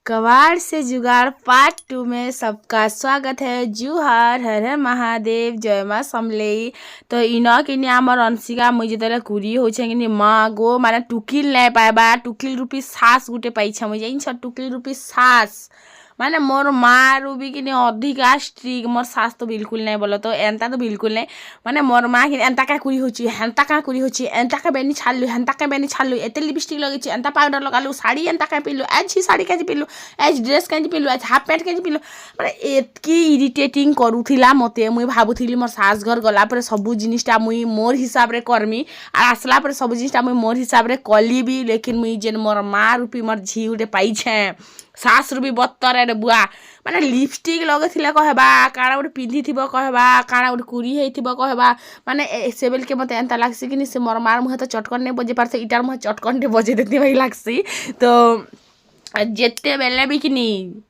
कबाड़ से जुगाड़ पार्ट 2 में सबका स्वागत है। जुहार, हर हर महादेव, जय माँ समलेई। तो इनो कि आमर अंशिका मुझे जेतले कुरी होछे कि माँ गो माने टुकिल नहीं पाएबा टुकिल रुपी सास गुटे पाइछा मुझे इन टुकिल रुपी सास माने मोर माँ रूबी कि अधिका स्ट्रिक मोर सास तो बिल्कुल नहीं बोलो तो एंता तो बिल्कुल नहीं माने मोर माँ कि एंता क्या कुरी होची हेंता क्या कुरी होची एंता क्या बेनी छालू हेंता क्या बेनी छालू एते लिपस्टिक लगे एंता पाउडर लगालू साड़ी एंता क्या पिलू एज साड़ी कैसे पिलू एज ड्रेस कैसे पिलू एज हाफ पैंट कैसे पिलू माने एतकी इरिटेटिंग करूथिला मते मुई भाबुथिली मोर सास घर गला पर सब जिनिसटा मुई मोर हिसाब रे करमी आ आसला पर सब जिनिसटा मुई मोर हिसाब रे कलिबी लेकिन मुई जेन मोर माँ रूपी मोर झी उठे पाइछे सास रूपी बत्तर रे बुआ माने लिपस्टिक लगे थिला कहबा काना उठे पिंधि थिबो कहबा काना उठे कुरी हेइ थिबो कहबा माने सेबेल के मते एंता लागसी कि से मोर मार मुहे तो चटकन ने बजे पारसे इटार मुहे चटकन ने बजे देती भाई लागसी तो जेते बेले भी किनी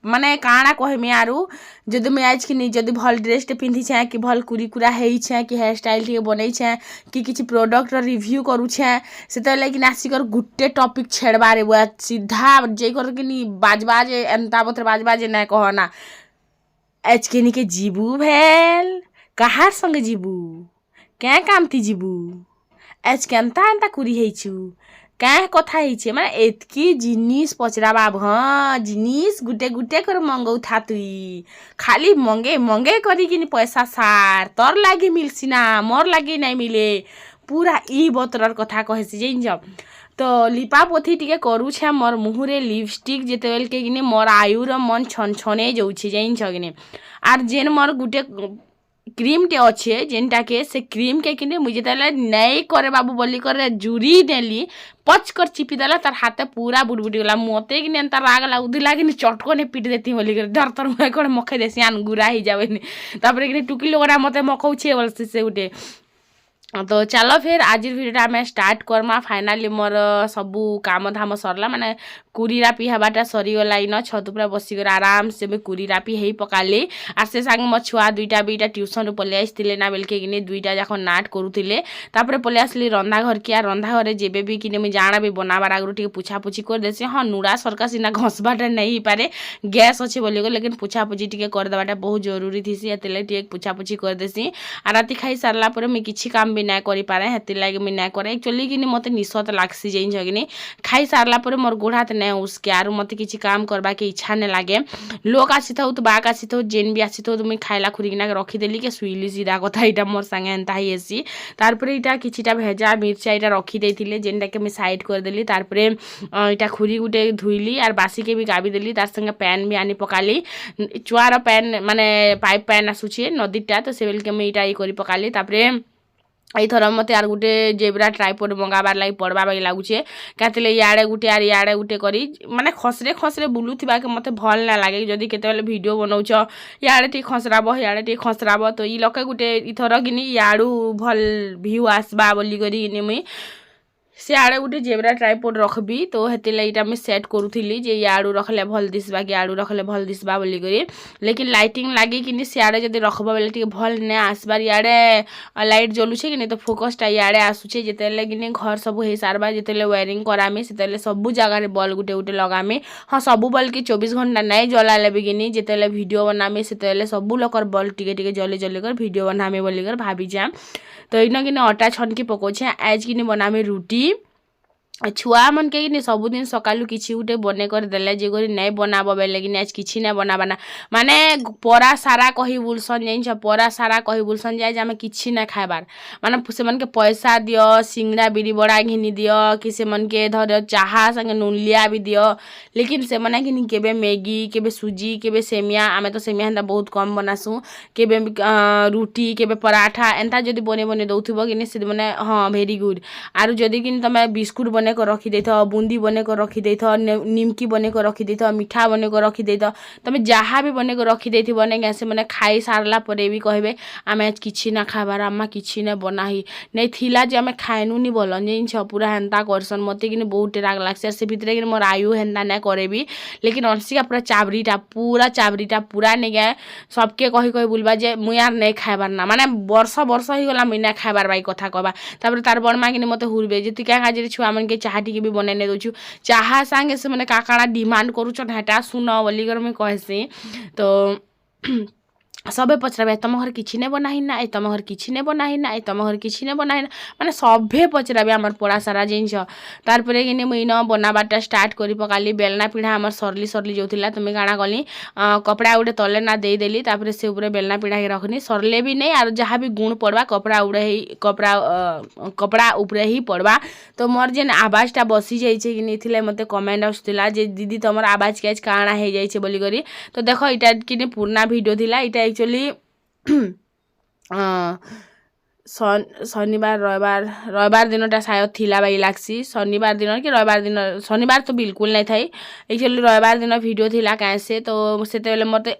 माने काना कहमी आरु जदि मैं आज कि जदि भल ड्रेस टे पिंधि छे कि भल कुरी कुरा हेइ छे कि हेयर स्टाइल टे बनै छे कि किछि प्रोडक्ट रिव्यू करू छे सेते लेकिन आसिकर गुट्टे टॉपिक छेड़बा रे बुआ सीधा जे कर कि बाजबाज एंता बतर बाजबाज नै कहना आज के के जीबू भेल कहार संग जीबू क्या काम थी जीबू आज केंता एंता कुरी हेइछु क्या कथा हेइछे माने एतकी जिनिस पचराबा हाँ जिनिस गुटे गुटे कर मंगौ था तुई खाली मंगे मंगे करी कि पैसा सार तोर लागी मिलसी ना मोर लागी नहीं मिले पूरा ई बतरर कथा कहसी जे जब तो लिपा पोथी टिके करू छे मोर मुहरे लिपस्टिक जेते बेल के किने मोर आयुर मन छन छने जाउछे जाइन छ किने are gen more Gute cream टे अच्छे जेनटा के से क्रीम के किने मुझे तले नहीं करे बाबू बोली करे जुरी देली पच कर चिपी देला तार हाथे पूरा बुड़बुड़ी गला मते कि एंता राग लाउदी लागिनी चटको ने पीट देती बोली करे डर तर मुहे कोन मखे देसी आन गुरा ही जावेनी तापर कि टुकी लोगरा मते मखौछे बोलसी से उठे तो चलो फिर आज भिडियो आम स्टार्ट करमा फाइनाली मोर सबू काम धाम सरला माने कुरी रापी हबाटा सरीगला इन छत पूरा बसिकर आराम से मुझे कुरी रापी हे पकाली आर से सांग मो छुआ दुईटा बीटा ट्यूशन पलि आसते ना बेलके कि दुईटा जाक नाट करुले तापर पलि आसली रंधा घर कि रंधा घर जेबे भी कि मुझे जाना भी बनाबार आगु टे पुछापुछी कर देसी हाँ नुड़ा सरका सीना घसबाटा नहीं पारे गैस अच्छे बोलिको लेकिन पुछापुछी टे करदेवाटा बहुत जरूरी थी ये पुछापुछी कर देसी आ राति खाई सारा पर मुझे किसी काम भी ना करि पारे हेति लागी मुझे ना करे एक्चुअली कि मते निशत लागसी जे जगिनी खाई सारा पर मोर गोड़ हाथ नहीं उसके आरु मते किसी काम करबा के इच्छा नहीं लगे लोक आसी था तो बाक आसी था जेन भी आसी था तो मुझे खाइला खुरिकिना रखीदेली के शुइली सीधा कथा यहाँ मोर सांगे एंता ही एसी तारपर यहाँ किछिटा भेजा मिर्चा यहाँ रखीदे जेनटा के मुझे साइड करदेली तारपर यहाँ खुरी गुटे धुईली और बासी के भी गाबीदेली तार संगे पैन भी आनी पकाली चुआर पैन माने पाइप पैन आसूचे नदीटा तो से बेलके मुझे यहाँ कर पकाली तापर थर मत आर गोटे जेब्रा ट्राइपड मंगाबार लगी पड़वा बाकी लगुचे क्या इे गोटे आर इे गोटे करी माने खसरे खसरे बुलूवा के मत भल ना लगे जदि केते भिडियो बनाऊच इे टी खसराब इे टी खसराब तो ई लके गोटे इथर कि इू भल भ्यू आसबा बोलिकी मुई सियाड़े गोटे जेब्रा ट्राइपड रखबी तो हेती लगी मुझे सेट करूली जे इू रखले भल दिसबा कि आड़ू रखले भल दिसबा बोलिकी लेकिन लाइटिंग लगी कि सियाड़े जब रखबा बेले टी भल नहीं आसबार इे लाइट जलुचे कि नहीं तो फोकसटा इे आसूचे जिते कि घर सब हो सारबा जिते वायरिंग करामी से सब जगह बल गुटे गुटे लगामी हाँ सब बल कि 24 घंटा नहीं जलाले भी कि जिते भिडियो बनामी से सब लोग बल टिके टिके जली जली कर भिडियो बनामी बोलिकर भाभी जाम तो इन कि अटा छनकी पकाउछे आज कि बनामी रुटी छुआ मन के सबुदिन सकालू किसी गोटे बने कर देले जे करी नहीं बनाब बेले कि आज किसी नहीं बनाबाना माने परा सारा कही बुलसन जाइन परा सारा कही बुलसन जाए आम कि ना खाबार माने से मन के पैसा दियो सिंगड़ा बिरी बड़ा घिनी दियो कि से मन के धर चाहा संगे नुनलिया भी दियो लेकिन से मना कि केबे मैगी केबे सुजी केबे सेमिया आमे तो सेमिया हेन्ता बहुत कम बनासु केबे रुटी केबे पराठा एंता जदि बने बने दौथिबो कि से माने हाँ भेरी गुड आरु जदि कि तमे बिस्कुट बने को रखी देथ बूंदी बने को रखी देथ निमकी बने को रखी देथ मिठा बने को रखी देथ तमे जहाँ भी बने को रखी देथि बने से मैंने खाई सारला परे भी कहबे आमे आज किछि ना खाबार आमा किछि ना बनाही नहीं थिला जे आमे खाएनु नि बोलन जे पूरा हेन्ता करसन मते कि बहुत राग लागसे से भितरे कि मोर आयु हेन्ता ना करे भी लेकिन अंशिका पूरा चाबरीटा पूरा नहीं गए सबके कही कही बुलबा जे मुई यार नहीं खाइबार ना माने वर्ष वर्ष ही गला मुई ना खाइबार बाई कथा कहबा तापर तार बड़मा कि मते हुरबे जे तू क्या खाजे छुआ मन के चाहा टिके भी बने दौछु चाहा संगे से मैंने काकाड़ा डिमांड करूछन हेटा सुन बोली कर मुई कहसी तो सबे पचराबे तुम घर किछि ने बनाही ना ए तुम घर किछि ने बनाही ना ए तुम घर किछि ने बनाही ना माने सभे पचराबे आमर पड़ा सारा जिनिस तार परे कि मुई न बनाबाटा स्टार्ट करी पकाली बेलना पिढ़ा आमर सरली जोथिला तुम काଣା कली कपड़ा उड़े तले ना दे देली तापर से ऊपर बेलना पिढ़ा के रखनी सरले भी नहीं आर जहाँ भी गुण पड़वा कपड़ा उड़े ही कपड़ा ऊपरे ही पड़वा तो मोर जेन आवाजटा बसी जाइए कि नहीं मते कमेंट आसुला जे दीदी तुमर आवाज कैच काଣା हो जाइए बोली करी तो देख इटा कि पुराना वीडियो थिला इटा एक्चुअली शनिवार रविवार दिनटा शायद थिला बाई लागसी शनिवार दिन कि रविवार दिन शनिवार तो बिल्कुल नहीं थाई एक्चुअली रविवार दिन वीडियो थिला कैसे तो से मते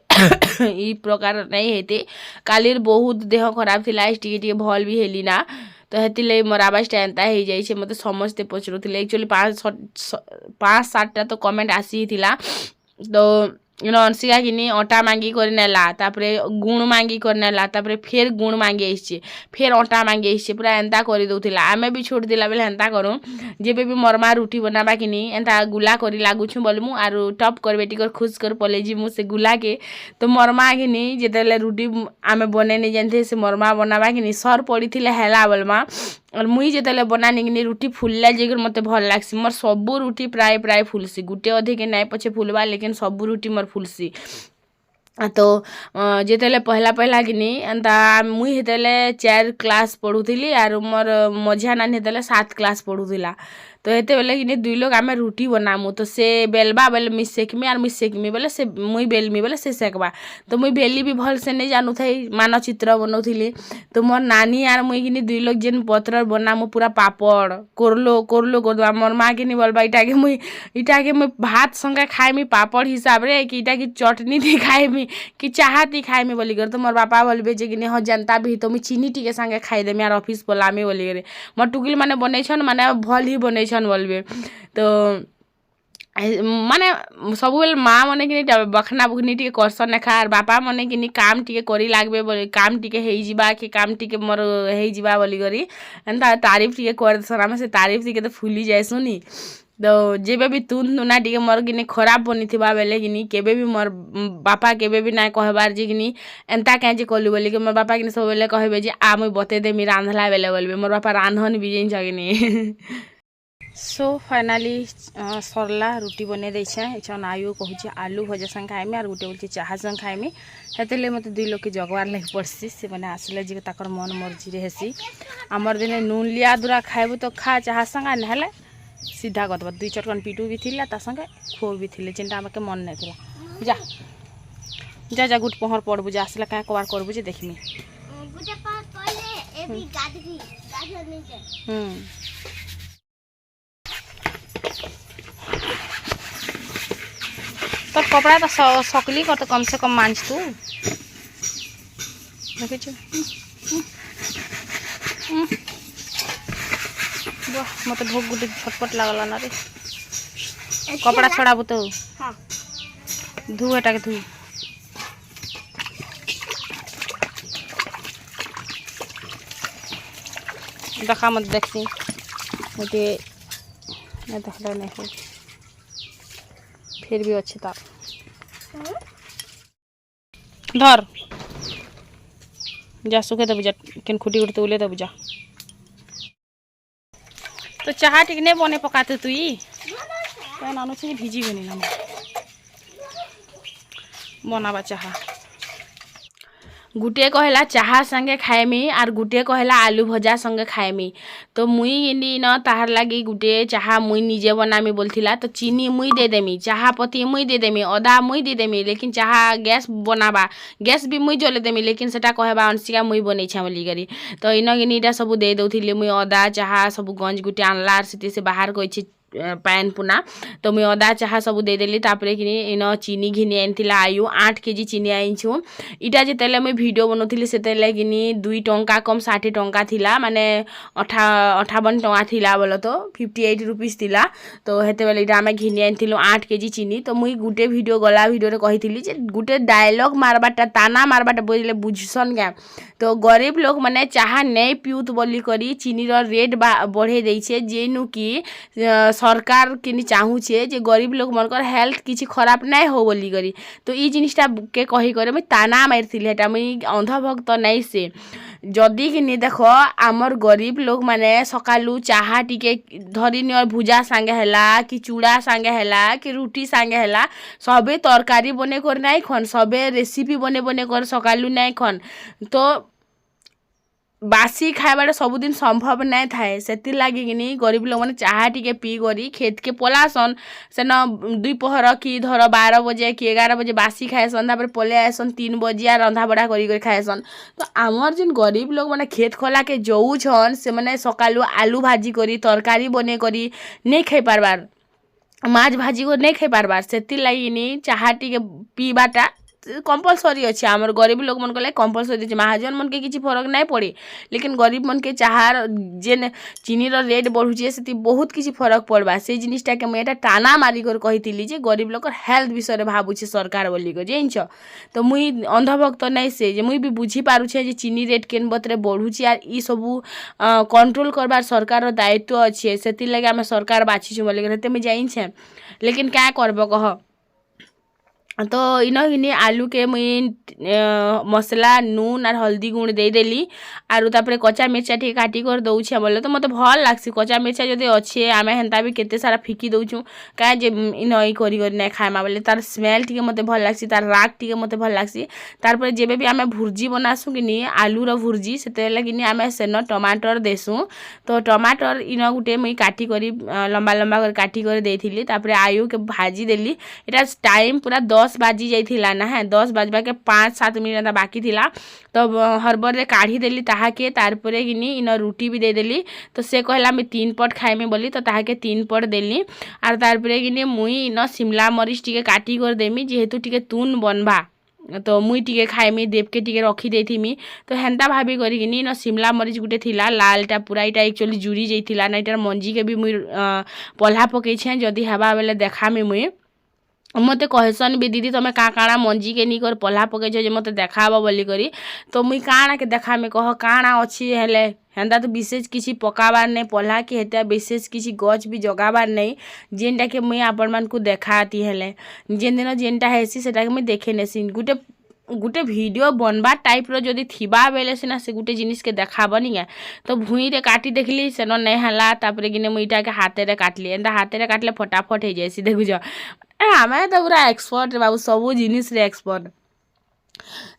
ई प्रकार नहीं हेते कालीर बहुत देह खराब थिला टिके भल भी हेली ना तो हेतिले मोर आवाजटा एंता हो जाइए मते समस्ते पचरुथिले एक्चुअली 5-7टा तो कमेंट आसी थिला तो अंशिका किनी अटा मांगी कर नेला तापरे गुण मांगी कर नेला तापरे फेर गुण मांगी आइछे फेर अटा मांगी आइछे पूरा एंता करि दउथिला आमे भी छोड़ दिला बेले एंता करू जेबे भी मरमा रोटी बनाबा किनी एंता गुला करी लागुछु बोलमु आरु टप कर बेटी कर खुश कर पले जी मु से गुला के तो मरमा किनी जेतेले रोटी आमे बने नै जानथे से मरमा बनाबा किनी सर पड़ीथिले हेला बोलमा और मुई जेतेले बनानी किनी रोटी फुलला जेगर मते भल लागसी मोर सबु रोटी प्राय फुलसी गुटे अधिक नाय पछे फुलबा लेकिन सबु रोटी मोर फुलसी तो जेतेले पहला किनी एंता मुई हेतेले 4 क्लास पढ़ुथिली आर मोर मझिया नानी हेतेले 7 क्लास पढ़ुथिला तो हेते बेले कि दुई लोग आमे रोटी बनामु तो से बेलबा बेले मिस सेकमी आर मिस सेकमी बेले से मुई बेलमी बेले से सेकबा तो मुई बेली भी भल से नहीं जानू थई मानचित्र बनौथिली तो मोर नानी आर मुई कि दुई लोग जेन पत्र बनामु पूरा पापड़ कोरलो करदवा मोर माँ कि बोलबा इटा के मुई भात संगे खाइमी पापड़ हिसाब रे कि इटा की चटनी थी खाइमी कि चाहा थी खाइमी बोली कर तो मोर बापा बोलबे जे कि हाँ जनता भी तो मुई चीनी टिके संगे खाई देमी आर ऑफिस पलामी बोली करे मोर टुकिल माने बनैछन माने भल ही बनैछन बोलबे तो माने सब माँ मने कि बखना बुखनी टिके करसन नेखा आर बापा मने कि काम टिके करी लागबे बोली काम टिके हेई जिबा कि काम टिके मोर हेई जिबा बोली करी एंता तारीफ टिके कर देसन आमे से तारीफ टिके तो फुली जाइसुनी तो जेबे भी तुन तुना टिके मोर कि खराब बनी थिबा बेले कि केबे भी मोर बापा केबे भी ना कहबार जे कि एंता कैं जे कलु बोली कि मोर बापा कि सब बेले कहबे जे आ मुई बते देमी रांधला बेले बोलबे मोर बापा रांधन भी जिन जगिनी सो फाइनाली सरला रुटी बने देछे एछन आयु कहूचे आलू भजा संग खाइमी आर गुटे बोलचे चाहा संग खाइमी हेतेले मते दुई लोग के जगवार लागि पड़सी से माने आसले जे ताकर मन मर्जी रे हेसी हमर दिने नून लिया दुरा खाइबो तो खा चाहा संग नहले सीधा गदबा दुई चटकन पीटू भी थिला ता संगे खो भी थिले जेंटा हमके मन नै थिला जा जा जा गुट पहर पड़बु जा आसले का कवार करबु जे देखमी गुटे पहर पहले ए भी गादी नहीं छै तो कपड़ा तो सकली कर तो कम से कम मांझ तू देखे मत भोग गुटे छटपट लगला ना रे कपड़ा छड़ाबू तो धू एटा के धू देखा मत देखी मुझे नहीं देखला नहीं हो फिर भी अच्छी तार धर जा सुखे दे बुझा केन खुटी उठते उले दे बुझा तो चाहा ठीक नहीं बने पकाते तु क्या नानु छे भिजी बनी ना बनावा चाहा गुटे कहला चाहा संगे खाएमी आर गुटे कहला आलू भजा संगे खाएमी तो मुई इनी न ताहार लागी गुटे चाहा मुई निजे बनामी बोलथिला तो चीनी मुई दे देमी चाहा पत्ती मुई दे देमी अदा मुई दे देमी लेकिन चाहा गैस बनाबा गैस भी मुई जले देमी लेकिन सेटा कहबा अंशिका मुई बनै छा बोली करी तो इन इनीटा सब दे दउथिले मुई अदा चाहा सब गंज गुटे आनला आर सिटी से बाहर कइछि पैन पुना तो मुई अदा चाहा सब देदेली तापर कि इन चीनी घिनी आनीला आयु 8 केजी चीनी आनीछु इटा जितेले मुई वीडियो बनौली से कि 2 टंका कम 60 टंका थिला माने 58 टंका थिला बोलो तो 58 रुपीस थिला तो हेते बेले इटा आमे घिनी आनीलु 8 केजी चीनी तो मुई गुटे वीडियो गला वीडियो रे कहिथिली जे गुटे डायलॉग मारबाटा ताना मारबाटा बोले बुझसन क्या तो गरीब लोग माने चाहा नहीं पिउत बोली करी चीनी रो रेट बढ़े देइछे जेनु कि सरकार किनी चाहूछे जे गरीब लोग मनकर हेल्थ किछि खराब नहीं हो बोली करी तो ई जिनिसटा के कहि करे मैं ताना मारथिली हेटा मुई अंधभक्त नहीं से जदि कि देख आमर गरीब लोग माने सकालू चाहा टिके धरी नियर भुजा सांगे हैला कि चूड़ा सांगे हैला कि रुटी सांगे हैला सबे तरकारी बने कर नहीं खन सबे रेसिपी बने बने कर सकालू नहीं खन तो बासी खाइबाटा सबुदिन संभव नहीं थाए से लगी कि गरीब लोग मैंने चाहा टिके पी करी खेत के पलासन सेन 2 पहर कि धर 12 बजे कि 11 बजे बासी खाएसन तापर पले आएसन 3 बजे रंधा बड़ा करी खाएसन तो आमर जिन गरीब लोग मैंने खेत खोला के जाऊन से मैंने सकालू आलू भाजी करी तरकारी बने करी नहीं खाई पारबार माछ भाजी को नहीं खाई पारबार से लगी चाहा टिके पीबाटा कंपलसरी अच्छे आमर गरीब लोग मन को लाइक कंपलसरी अच्छे महाजन मन के किसी फरक नहीं पड़े लेकिन गरीब मन के चाहार जेन चीनी रो रेट बढ़ुचे से बहुत किसी फरक पड़वा से जिनिसटा के मुझे टाना मारिकर कही जे गरीब लोग हेल्थ विषय भावुचे सरकार बोली जानिछ तो मुई अंधभक्त नहीं से जे मुई भी बुझी पारुछे जे चीनी रेट केन बतरे बढ़ुचे आर ई सबू कंट्रोल करबार सरकार दायित्व अच्छे से लगे आम सरकार बाछीछु बोली हेते मुई जानिछे लेकिन क्या करब कह तो इन आलू के मुई मसला नून और हल्दी गुण दे देली आरु तापरे कच्चा मिर्चा टी काटी कर दउछे बोले तो मते भल लागसी कच्चा मिर्चा जदि अच्छे आमे हेन्ता भी केते सारा फिकी दउछु काहे जे इन ई करी करी नै खाइमा बोले तार स्मेल टी मते भल लागसी तार राग टी मते भल लागसी तारपरे जेबे भी आमे भुर्जी बनासु कि आलू रो भुर्जी सेते लागि आमे सेन टमाटर देसु तो टमाटर इन गुटे मुई काटी करी लंबा लंबा कर काटी कर देथिली तापरे आयु के भाजी देली एटा टाइम पूरा 10 बाजी जाइथिला ना है 10 बजबा के 5-7 मिनट बाकी थिला तो हरबर रे काढ़ी देली ताहा के तारपरे किनी इन रुटी भी दे देली तो से कहला मैं 3 पट खाइमे बोली तो ताहा के 3 पट देली आर तारपरे किनी मुई इन शिमला मरीच टिके काटी कर देमी जेहेतु टिके तून बनबा तो मुई टिके खाइमी देव के टिके रखी देथिमी तो हेन्ता भाभी करी किनी न शिमला मरीच गुटे थिला लालटा पूरा इटा एक्चुअली जुड़ी जाइथिला ना इटार मंजी के भी मुई पल्हा पकई छे जदि हेबा बेले देखामी मुई मते कहसन भी दीदी तुम्हें काଣା मंजी के नी कर पल्हा पकई जे मते देखाबो बोली करी तो मुई काଣା के देखा में कह काଣା अछि हेले हेन्ता तो विशेष किसी पकाबार नहीं पल्हा के हेता विशेष किसी गच भी जगाबार नहीं जेनटा के मुई आपण मान को देखाती हेले जेन दिन जेनटा हेसी सेटा के मुई देखे नेसी गुटे वीडियो बनबा टाइप रो जदि थिबा बेले सिना से गुटे जिनिस के देखाबनी है तो भूई रे काटी देखली सेन नहीं हला तापरे किने मुईटा के हाथे रे काटली एंदा हाथे रे काटले फटाफट हो जायसी देखु जा हमें तो पूरा एक्सपर्ट बाबू सब जिनिस रे एक्सपर्ट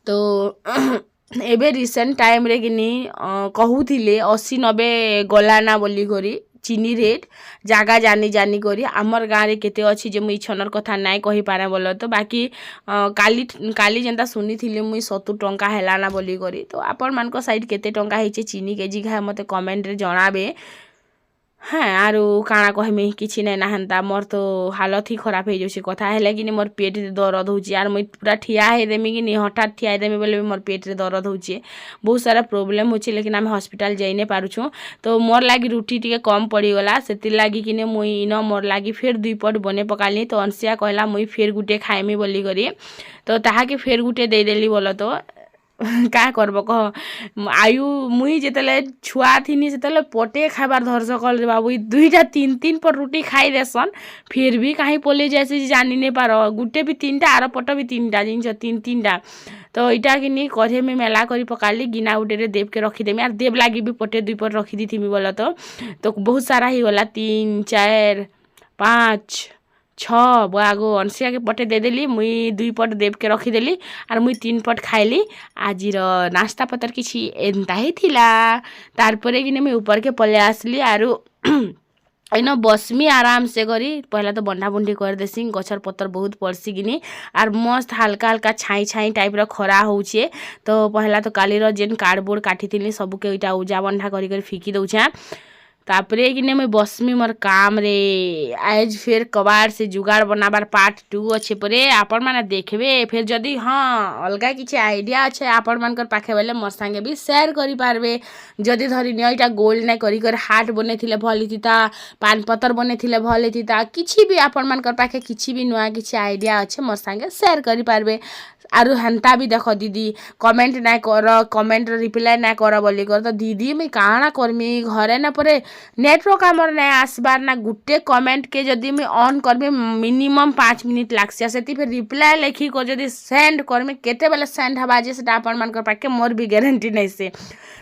तो एबे रिसेंट टाइम रे किनी कहूथिले 80-90 गलाना बोली करी चीनी रेट जागा जानी जानी करी आमर गाँव रे केते अछि जे मुई छनर कथा नाइ कहि पारे बोल तो बाकी काली जेंता सुनी थिले मुई 70 टंका हेला ना बोली करी तो आपण मान को साइड केते टंका हेचे चीनी केजी घा मते कमेंट रे जणाबे हाँ आरु काଣା कहमी किछि नै ना हेन्ता मोर तो हालत ही खराब हो जाउछि कथा हेले कि मोर पेट रे दर्द होउछि यार मुई पूरा ठिया हे देमी कि हठात ठिया हे देमी बोले मोर पेट रे दर्द होउछि बहुत सारा प्रॉब्लम होछि लेकिन आम हॉस्पिटल जाई नै पारुछु तो मोर लागी रुटी टिके कम पड़ी गला सेति लागी कि मुई इन मोर लागी फेर 2 पट बने पकाली तो अंसिया कहला मुई फेर गुटे खाइमी बोली करी तो ताहा के फेर गुटे दे देली बोल तो क्या करब कह आयु मुई जितेले छुआ थी से पटे खाबार धरस कल रे बाबू 2-3 पर रुटी खाई देसन फिर भी कहीं पले जैसे जानी नहीं पार गुटे भी 3टा आर पट भी 3टा जिन 3टा तो इटा कि कढ़े में मेला करी पकाली गिना गुटे रे देव के रखीदेमी आर देव लगी भी पटे 2 पट रखी दी थी बोल तो बहुत सारा ही गला 3, 4, 5, 6 बागो अंशिया के पटे दे देली मुई 2 पट देव के रखीदेली आर मुई 3 पट खाइली आजिर नाश्ता पतर किछि एंता ही थिला तारपरे कि मुई ऊपर के पले आसली आरु इन बसमी आराम से करी पहला तो बंधा बुंडी कर देसी गछर पतर बहुत पड़सी कि आर मस्त हल्का हल्का छाई छाई टाइप रो खरा होउछे तो पहला तो काली रो जेन कार्डबोर्ड काटी थिली सब के इटा उजा बंधा करी फिकी दउछा तापरे किने मुई बसमी मोर काम रे आज फिर कबाड़ से जुगाड़ बनाबार पार्ट 2 अच्छे परे आपण माने देखबे फिर जदी हाँ अलगा किछि आइडिया अच्छे आपण मानकर पाखे बेले मोर संगे भी शेयर करि पारबे जदी धरि नि एटा गोल नै करि कर हार्ट बनेथिले भल हितिता पान पतर बनेथिले भल हितिता किछि भी आपण मानकर पाखे किछि भी नुआ किछि आइडिया अच्छे मोर संगे शेयर करि पारबे आरु हेन्ता भी देख दीदी कमेंट ना कर कमेंट रिप्लाई ना कर बोली कर तो दीदी मुई काଣା करमी घरे ना परे नेटवर्क आमर ना आसबार ना गुटे कमेंट के जदी मुई ऑन करमी मिनिमम 5 मिनिट लागसी सेति फिर रिप्लाई लिखी को जदी सेंड करमी केते बेले सेंड हबा जे सेटा आपण मान कर पाके मोर भी गारंटी नै से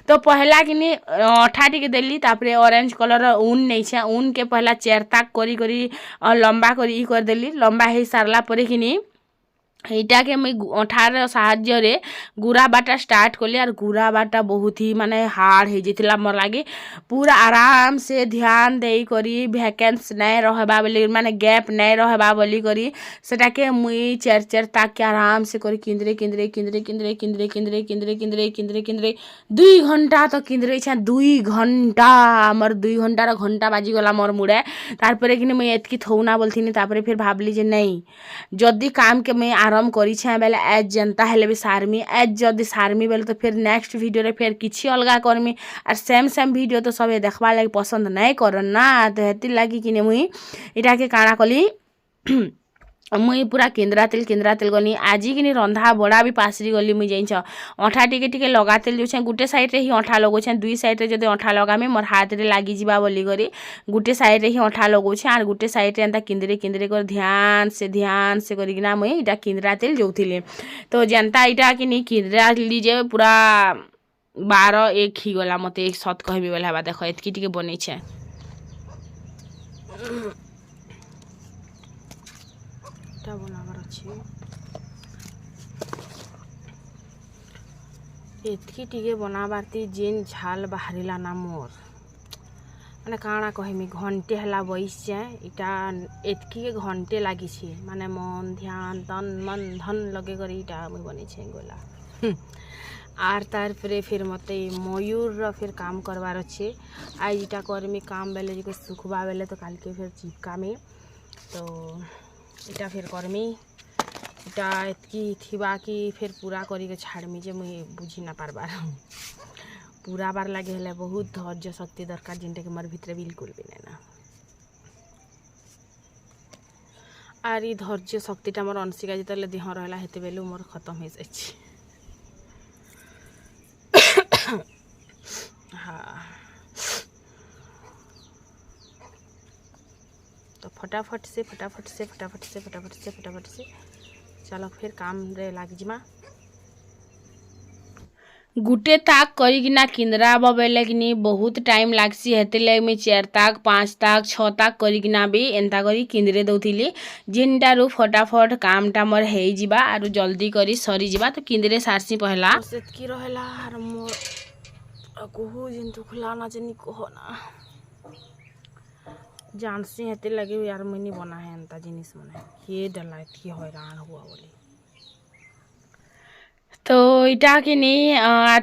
तो पहला किनी अठा टिके देली तापरे ऑरेंज कलर ऊन नै छे ऊन के पहला चेरताक करी करी लंबा करी ई कर देली लंबा हे सारला परे किनी এইটা के मैं अठार साहाଯ୍य गुरा बाटा स्टार्ट कली और गुरा बाटा बहुत ही माने हार्ड हो जाता मोर लगे पूरा आराम से ध्यान दे करी वैकेंस नहीं रहबा बोली माने गैप नहीं रहबा बोली करी सेटा के मुई चेर चेर ताक के आराम से करी किंदरे किंदरे किंदरे किंदरे किंदरे किंदरे किंदरे किंदरे किंदरे किंदरे 2 घंटा तो किंदरे छा 2 घंटा मोर 2 घंटा रो घंटा बाजी गला मोर मुड़े तार परे कि मुई एतकी थौना बोलथिनी तार फिर भाबली जे नहीं जदी काम के मैं आराम करी छे बेले एज जनता हेले भी सारमी एज जदी सारमी बेले तो फिर नेक्स्ट वीडियो रे फिर किछि अलगा करमी और सेम सेम वीडियो तो सबे देखबा लागि पसंद नहीं करन ना तो हेति लागि किने मुई इटा के काଣା कली मुई पूरा केंद्रा तेल गनी आज किनी रंधा बड़ा भी पासरी गली मुई जाइछ अठा टिके टिके लगा तेल जो छे गुटे साइड रे ही अठा लगो छे दुई साइड रे जदि अठा लगामी मोर हाथ रे लागी जिबा बोली करी गुटे साइड रे ही अठा लगो छे और गुटे साइड रे एंता किंदरे किंदरे कर ध्यान से करी ना मुई इटा केंद्रा तेल जोथिले तो जनता इटा किनी केंद्रा लीजे पूरा 12-1 ही गला मते एक सत कहबी बेला बा देखो एतकी टिके बनै छे बनाबार अच्छे एतकी टिके बनाबार ती जेन झाल बाहरिला ना मोर माने काଣା कहमी घंटे हला बैस जाए इटा एतकी के घंटे लागी छे माने मन ध्यान तन मन धन लगे करी इटा मुई बनै छे गोला आर तार परे फिर मते मयूर फिर काम करवार अच्छे आज इटा करमी काम बेले जो सुखबा बेले तो काल के फिर चिपका में तो इटा फिर करमी इटा एतकी थिबा कि फिर पूरा करी के छाड़मी जे मुई बुझी ना पारबार पूरा बार लगे हेले बहुत धैर्य शक्ति दरकार जिनटा के मोर भितरे बिल्कुल भी नहीं ना आर ई धैर्य शक्तिटा मोर अनसिका जितले देह रहला हेते बेले मोर खत्म हो जाछि हाँ तो फटाफट से चलो फिर काम रे लाग जिमा गुटे ताक करिकिना किंदरा बेले किनी बहुत टाइम लागसी हेते ले मैं 4 ताक 5 ताक 6 ताक करिकिना भी एंता करी किंदरे दउथिली जिनटारू फटाफट कामटा मोर हे जिबा आरु जल्दी करी सरी जिबा तो किंदरे सारसी पहला सेतकी रहेला आर मोर कोहू जिंतु खुला ना जनी कोहो ना जानसी हेते लगे यार मैंने बना है एंता जिनिस मने के डला एतकी हैरान हुआ बोली तो इटा के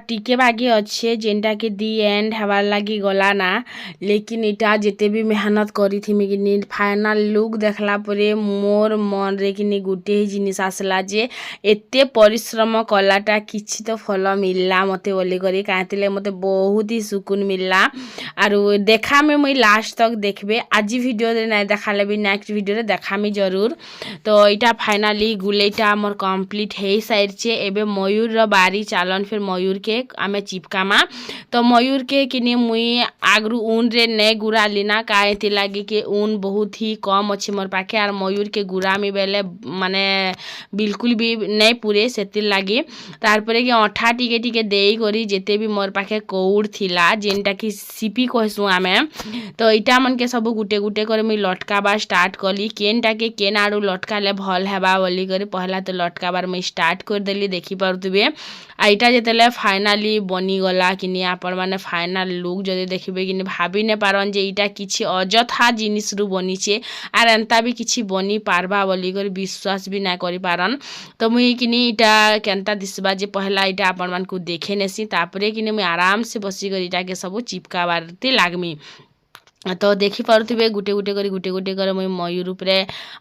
टिके बागी अच्छे जेनटा के दी एंड हवार लगी गला ना लेकिन इटा जिते भी मेहनत करी थी कि फाइनल लुक देखला परे मोर मन रे कि गोटे ही जिनिस आसला जे एते परिश्रम कलाटा किछि तो फल मिलला मते बोली करी कातिले मते बहुत ही सुकून मिलला आरु देखा में मुई लास्ट तक देखबे आज वीडियो रे ना देखाले भी नेक्स्ट वीडियो रे देखामी जरूर तो इटा फाइनली गुलेटा मोर कंप्लीट हे साइड छे एबे मयूर रो बारी चालन फिर मयूर के आमे चिपकामा तो मयूर के किनी मुई आगरू ऊन रे ने गुरा लिना काहे लागी के ऊन बहुत ही कम अच्छे मोर पाखे आर मयूर के गुरा में बेले माने बिल्कुल भी नहीं पूरे सेतिर लागी तार परे कि अठा टिके टिके देई करी जेते भी मोर पाखे कौड़ थिला जेनटा कि सीपी कहसु आमे तो इटा मन के सब गुटे गुटे करे मुई लटकाबा स्टार्ट कली केनटा के केन आडू लटकाले भल हेबा बोली करे पहला तो लटकाबार मुई स्टार्ट कर देली देखि पारुतबे आ इटा जेतेले फाइनली बनी गला किनी आपण माने फाइनल लुक जदि देखिबे किनी भाबी ने पारन जे इटा किछि अजथा जिनिस रु बनिछे आर एंता भी किछि बनी पारबा बोली कर विश्वास भी ना करि पारन तो मुई किनी इटा केनता दिसबा जे पहला इटा आपण मान को देखे नेसी तापरे किनी मुई आराम से बसी कर इटा के सब चिपकाबारते लागमी तो देखी पारुथिबे गुटे गुटे कर मुई मयूर उपरे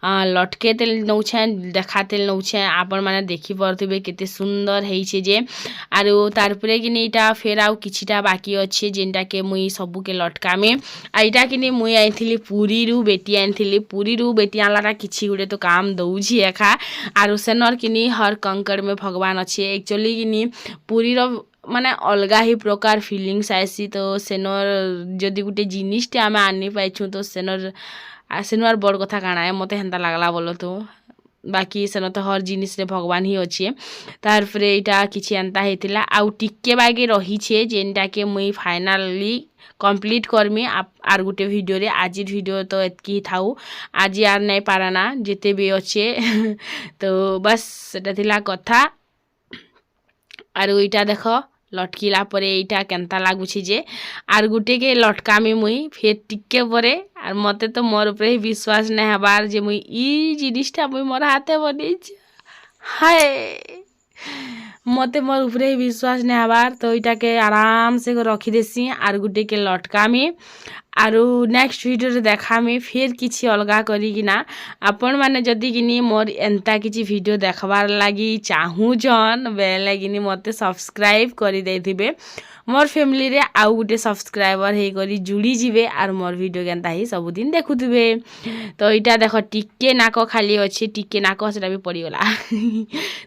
लटके तेल नौछे देखा तेल नौछे आपण माने देखी पारुथिबे केते सुंदर हेइछे जे आरो तार उपरे किनी इटा फेर आउ किछिटा बाकी अछि जेनटा के मुई सबु के लटकामे आइटा किनी मुई आइथिली पुरी रु बेटी आनलाटा किछि गुटे तो काम दउछि एखा आरो सेनर किनी हर कंकड़ में भगवान अछि एक्चुअली किनी पुरी रो माने अलगा ही प्रकार फिलिंग्स आसी तो सेनर जदि गुटे जिनिसटे आमे आनी पाइछु तो सेनर बड़ कथा काଣା है मते हेंता लागला बोलो तो बाकी सेन तो हर जिनिस रे भगवान ही अच्छे तार परे इटा किछि एंता हेतिला आउ टिके बागे रही छे जेनटा के मुई finally complete Karmi are Gute video रे आज वीडियो तो एतकी थाउ आज यार नहीं पाराना जेते भी अच्छे तो बस सेटा थिला कथा आर इटा देख लटकिला परे इटा केंता लागुछि जे आर गुटे के लटकामी मुई फेर टिके परे आर मते तो मोर ऊपर विश्वास नहीं हबार जे मुई ई जिनिसटा मुई मोर हाथे बनेछि हाय मते मोर ऊपर विश्वास नहीं हबार तो इटा के आराम से रखी देसी आर गुटे के लटकामी आरु नेक्स्ट वीडियो रे देखामी फिर किछि अलगा करी किना आपण माने जदी किनी मोर एंता किछि वीडियो देखबार लागी चाहू जन बेले किनी मते सब्सक्राइब करी देथिबे मोर फैमिली रे आउ गुटे सब्सक्राइबर हे करी जुड़ी जिवे आर मोर वीडियो केनता ही सब दिन देखुथिबे तो इटा देखो टिके नाको खाली अछि टिके नाको सेटा भी पड़ी गला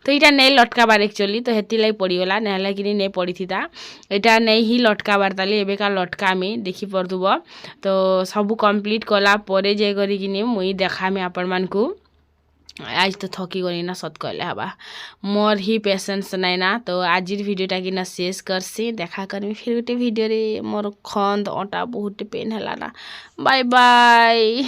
तो इटा नै लटकाबार एक्चुअली तो हेति लाई पड़ी गला नेहला किनी नै पड़ी थिता इटा नै ही लटकाबार ताली एबे का लटकामी देखि परथुबो तो सब कंप्लीट कला परे जे करी किनी मुई देखामी आपण मानकू आज तो थकी गली ना सत कहले हवा मोर ही पेशेंस नाई ना तो आज वीडियोटा कि ना शेष करसी देखा करमी फिर गोटे वीडियो रे मोर खंद अटा बहुत पेन हला ना बाय बाय